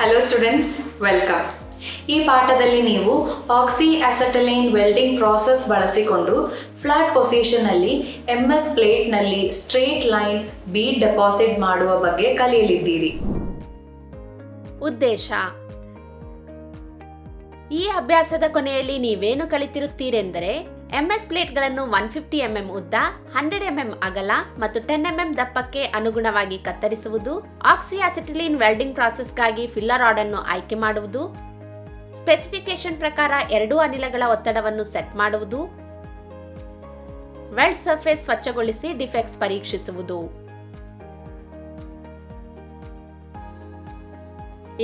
Hello students, welcome. ಈ ಪಾಠದಲ್ಲಿ ನೀವು ಆಕ್ಸಿ ಅಸೆಟಲೈನ್ ವೆಲ್ಡಿಂಗ್ ಪ್ರಾಸೆಸ್ ಬಳಸಿಕೊಂಡು ಫ್ಲಾಟ್ ಪೊಸಿಷನ್ನಲ್ಲಿ MS ಪ್ಲೇಟ್ನಲ್ಲಿ ಸ್ಟ್ರೇಟ್ ಲೈನ್ ಬೀಡ್ ಡೆಪಾಸಿಟ್ ಮಾಡುವ ಬಗ್ಗೆ ಕಲಿಯಲಿದ್ದೀರಿ. ಉದ್ದೇಶ: ಈ ಅಭ್ಯಾಸದ ಕೊನೆಯಲ್ಲಿ ನೀವೇನು ಕಲಿತಿರುತ್ತೀರೆಂದರೆ MS ಪ್ಲೇಟ್ಗಳನ್ನು 150 mm ಉದ್ದ, 100 mm ಅಗಲ ಮತ್ತು 10 mm ದಪ್ಪಕ್ಕೆ ಅನುಗುಣವಾಗಿ ಕತ್ತರಿಸುವುದು, ಆಕ್ಸಿ ಅಸೆಟಿಲೀನ್ ವೆಲ್ಡಿಂಗ್ ಪ್ರಾಸೆಸ್ಗಾಗಿ ಫಿಲ್ಲರ್ ರಾಡ್ ಅನ್ನು ಆಯ್ಕೆ ಮಾಡುವುದು, ಸ್ಪೆಸಿಫಿಕೇಶನ್ ಪ್ರಕಾರ ಎರಡೂ ಅನಿಲಗಳ ಒತ್ತಡವನ್ನು ಸೆಟ್ ಮಾಡುವುದು, ವೆಲ್ಡ್ ಸರ್ಫೇಸ್ ಸ್ವಚ್ಛಗೊಳಿಸಿ ಡಿಫೆಕ್ಟ್ಸ್ ಪರೀಕ್ಷಿಸುವುದು.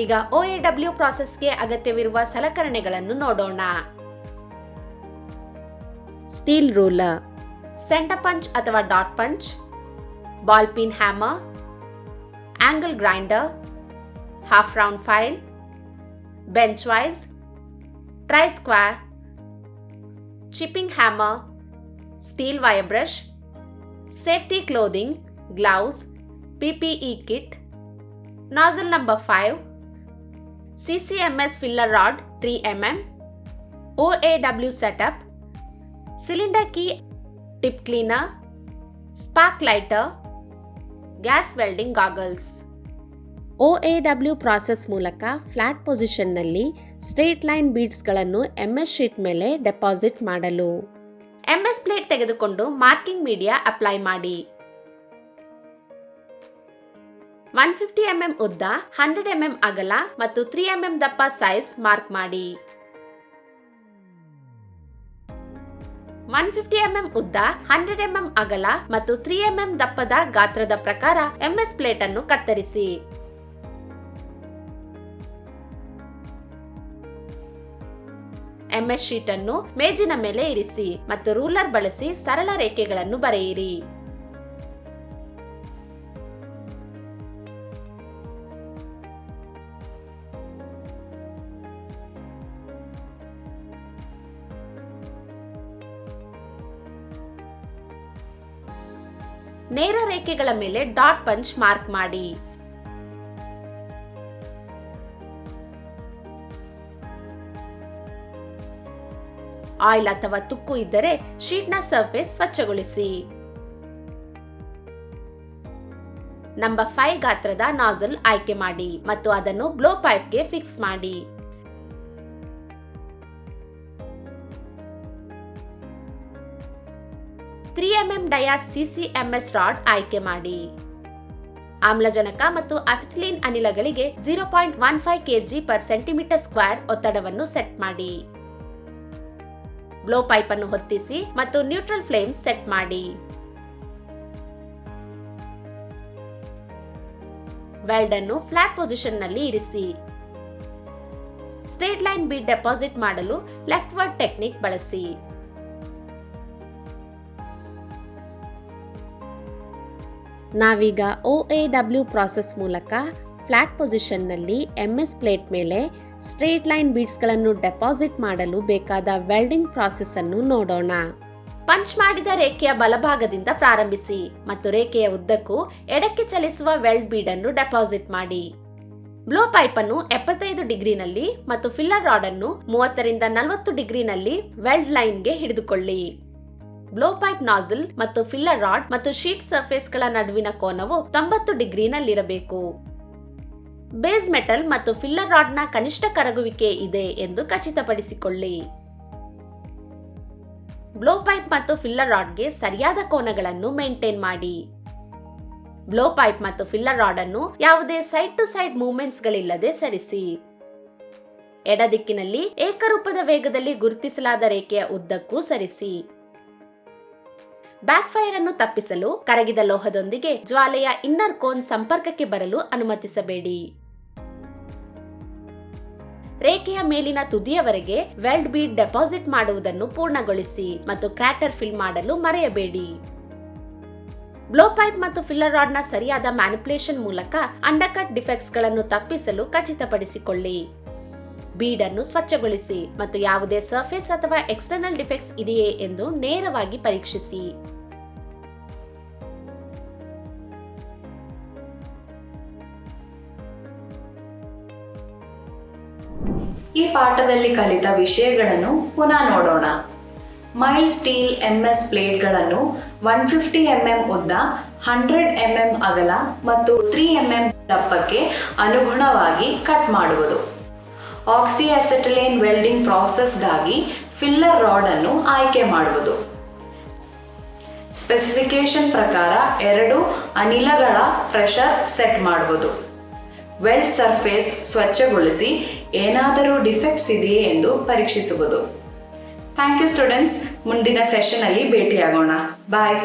ಈಗ OAW ಪ್ರಾಸೆಸ್ಗೆ ಅಗತ್ಯವಿರುವ ಸಲಕರಣೆಗಳನ್ನು ನೋಡೋಣ. ಸ್ಟೀಲ್ ರೂಲರ್, ಸೆಂಟರ್ ಪಂಚ್ ಅಥವಾ dot punch, ball pin hammer, angle grinder, half round file, bench wise, try square, chipping hammer, steel wire brush, safety clothing, gloves, PPE kit, nozzle number 5, CCMS filler rod 3 mm, OAW setup, cylinder key, tip cleaner, spark lighter, gas welding goggles. OAW process ಮೂಲಕ flat ಪೊಸಿಷನ್ನಲ್ಲಿ straight line ಬೀಡ್ಸ್ಗಳನ್ನು MS sheet ಮೇಲೆ deposit ಮಾಡಲು MS plate ತೆಗೆದುಕೊಂಡು marking media apply ಮಾಡಿ. 150 mm ಉದ್ದ, 100 mm ಅಗಲ ಮತ್ತು 3 mm ದಪ್ಪ ಸೈಜ್ ಮಾರ್ಕ್ ಮಾಡಿ. 150 mm ಉದ್ದ, 100 mm ಅಗಲ ಮತ್ತು 3 mm ದಪ್ಪದ ಗಾತ್ರದ ಪ್ರಕಾರ MS ಪ್ಲೇಟ್ ಅನ್ನು ಕತ್ತರಿಸಿ. MS ಶೀಟ್ ಅನ್ನು ಮೇಜಿನ ಮೇಲೆ ಇರಿಸಿ ಮತ್ತು ರೂಲರ್ ಬಳಸಿ ಸರಳ ರೇಖೆಗಳನ್ನು ಬರೆಯಿರಿ. ನೇರ ರೇಖೆಗಳ ಮೇಲೆ ಡಾಟ್ ಪಂಚ್ ಮಾರ್ಕ್ ಮಾಡಿ. ಆಯಿಲ್ ಅಥವಾ ತುಕ್ಕು ಇದ್ದರೆ ಶೀಟ್ನ ಸರ್ಫೇಸ್ ಸ್ವಚ್ಛಗೊಳಿಸಿ. ನಂಬರ್ 5 ಗಾತ್ರದ ನಾಜಲ್ ಆಯ್ಕೆ ಮಾಡಿ ಮತ್ತು ಅದನ್ನು ಬ್ಲೋ ಪೈಪ್ಗೆ ಫಿಕ್ಸ್ ಮಾಡಿ. mm ಡಯಾ CCMS ರಾಡ್ ಆಯ್ಕೆ ಮಾಡಿ. ಆಮ್ಲಜನಕ ಮತ್ತು ಅಸಿಟಿಲೀನ್ ಅನಿಲಗಳಿಗೆ 0.15 kg/cm² ಒತ್ತಡವನ್ನು ಸೆಟ್ ಮಾಡಿ. ಬ್ಲೋ ಪೈಪ್ ಅನ್ನು ಹೊತ್ತಿಸಿ ಮತ್ತು ನ್ಯೂಟ್ರಲ್ ಫ್ಲೇಮ್ ಸೆಟ್ ಮಾಡಿ. ವೆಲ್ಡ್ ಅನ್ನು ಫ್ಲಾಟ್ ಪೊಸಿಷನ್ ನಲ್ಲಿ ಇರಿಸಿ. ಸ್ಟ್ರೇಟ್ ಲೈನ್ ಬೀಡ್ ಡೆಪಾಸಿಟ್ ಮಾಡಲು ಲೆಫ್ಟ್ ವರ್ಡ್ ಟೆಕ್ನಿಕ್ ಬಳಸಿ. ನಾವೀಗ OAW ಪ್ರಾಸೆಸ್ ಮೂಲಕ ಫ್ಲಾಟ್ ಪೊಸಿಷನ್ನಲ್ಲಿ MS ಪ್ಲೇಟ್ ಮೇಲೆ ಸ್ಟ್ರೇಟ್ ಲೈನ್ ಬೀಡ್ಸ್ಗಳನ್ನು ಡೆಪಾಸಿಟ್ ಮಾಡಲು ಬೇಕಾದ ವೆಲ್ಡಿಂಗ್ ಪ್ರಾಸೆಸ್ ಅನ್ನು ನೋಡೋಣ. ಪಂಚ್ ಮಾಡಿದ ರೇಖೆಯ ಬಲಭಾಗದಿಂದ ಪ್ರಾರಂಭಿಸಿ ಮತ್ತು ರೇಖೆಯ ಉದ್ದಕ್ಕೂ ಎಡಕ್ಕೆ ಚಲಿಸುವ ವೆಲ್ಡ್ ಬೀಡ್ ಅನ್ನು ಡೆಪಾಸಿಟ್ ಮಾಡಿ. ಬ್ಲೋ ಪೈಪ್ ಅನ್ನು 75 ಡಿಗ್ರಿನಲ್ಲಿ ಮತ್ತು ಫಿಲ್ಲರ್ ರಾಡ್ ಅನ್ನು 30 ರಿಂದ 40 ಡಿಗ್ರಿನಲ್ಲಿ ವೆಲ್ಡ್ ಲೈನ್ಗೆ ಹಿಡಿದುಕೊಳ್ಳಿ. ಬ್ಲೋ ಪೈಪ್ ನಾಜಲ್ ಮತ್ತು ಫಿಲ್ಲರ್ ರಾಡ್ ಮತ್ತು ಶೀಟ್ ಸರ್ಫೇಸ್ಗಳ ನಡುವಿನ ಕೋನವು 90 ಡಿಗ್ರಿನಲ್ಲಿರಬೇಕು. ಬೇಸ್ ಮೆಟಲ್ ಮತ್ತು ಫಿಲ್ಲರ್ ರಾಡ್ನ ಕನಿಷ್ಠ ಕರಗುವಿಕೆ ಇದೆ ಎಂದು ಖಚಿತಪಡಿಸಿಕೊಳ್ಳಿ. ಬ್ಲೋ ಪೈಪ್ ಮತ್ತು ಫಿಲ್ಲರ್ ರಾಡ್ಗೆ ಸರಿಯಾದ ಕೋನಗಳನ್ನು ಮೇಂಟೈನ್ ಮಾಡಿ. ಬ್ಲೋ ಪೈಪ್ ಮತ್ತು ಫಿಲ್ಲರ್ ರಾಡ್ ಅನ್ನು ಯಾವುದೇ ಸೈಡ್ ಟು ಸೈಡ್ ಮೂವ್ಮೆಂಟ್ಸ್ಗಳಿಲ್ಲದೆ ಸರಿಸಿ. ಎಡ ದಿಕ್ಕಿನಲ್ಲಿ ಏಕರೂಪದ ವೇಗದಲ್ಲಿ ಗುರುತಿಸಲಾದ ರೇಖೆಯ ಉದ್ದಕ್ಕೂ ಸರಿಸಿ. ಬ್ಯಾಕ್ ಫೈರ್ ಅನ್ನು ತಪ್ಪಿಸಲು ಕರಗಿದ ಲೋಹದೊಂದಿಗೆ ಜ್ವಾಲೆಯ ಇನ್ನರ್ ಕೋನ್ ಸಂಪರ್ಕಕ್ಕೆ ಬರಲು ಅನುಮತಿಸಬೇಡಿ. ರೇಖೆಯ ಮೇಲಿನ ತುದಿಯವರೆಗೆ ವೆಲ್ಡ್ ಬೀಡ್ ಡೆಪಾಸಿಟ್ ಮಾಡುವುದನ್ನು ಪೂರ್ಣಗೊಳಿಸಿ ಮತ್ತು ಕ್ರಾಟರ್ ಫಿಲ್ ಮಾಡಲು ಮರೆಯಬೇಡಿ. ಬ್ಲೋ ಪೈಪ್ ಮತ್ತು ಫಿಲ್ಲರ್ ರಾಡ್ನ ಸರಿಯಾದ ಮ್ಯಾನಿಪ್ಯುಲೇಷನ್ ಮೂಲಕ ಅಂಡರ್ಕಟ್ ಡಿಫೆಕ್ಟ್ಸ್ ಗಳನ್ನು ತಪ್ಪಿಸಲು ಖಚಿತಪಡಿಸಿಕೊಳ್ಳಿ. ಬೀಡ್ ಅನ್ನು ಸ್ವಚ್ಛಗೊಳಿಸಿ ಮತ್ತು ಯಾವುದೇ ಸರ್ಫೇಸ್ ಅಥವಾ ಎಕ್ಸ್ಟರ್ನಲ್ ಡಿಫೆಕ್ಟ್ಸ್ ಇದೆಯೇ ಎಂದು ನೇರವಾಗಿ ಪರೀಕ್ಷಿಸಿ. ಈ ಪಾಠದಲ್ಲಿ ಕಲಿತ ವಿಷಯಗಳನ್ನು ಪುನಃ ನೋಡೋಣ. ಮೈಲ್ಡ್ ಸ್ಟೀಲ್ MS ಪ್ಲೇಟ್ಗಳನ್ನು 150 mm ಉದ್ದ, 100 mm ಅಗಲ ಮತ್ತು 3 mm ದಪ್ಪಕ್ಕೆ ಅನುಗುಣವಾಗಿ ಕಟ್ ಮಾಡುವುದು. ಆಕ್ಸಿಅಸೆಟೈಲೈನ್ ವೆಲ್ಡಿಂಗ್ ಪ್ರಾಸೆಸ್ಗಾಗಿ ಫಿಲ್ಲರ್ ರಾಡ್ ಅನ್ನು ಆಯ್ಕೆ ಮಾಡುವುದು. ಸ್ಪೆಸಿಫಿಕೇಶನ್ ಪ್ರಕಾರ 2 ಅನಿಲಗಳ ಪ್ರೆಷರ್ ಸೆಟ್ ಮಾಡುವುದು. ವೆಲ್ಡ್ ಸರ್ಫೇಸ್ ಸ್ವಚ್ಛಗೊಳಿಸಿ ಏನಾದರೂ ಡಿಫೆಕ್ಟ್ಸ್ ಇದೆಯೇ ಎಂದು ಪರೀಕ್ಷಿಸುವುದು. Thank you students. ಮುಂದಿನ ಸೆಷನ್ ಅಲ್ಲಿ ಭೇಟಿಯಾಗೋಣ. ಬಾಯ್.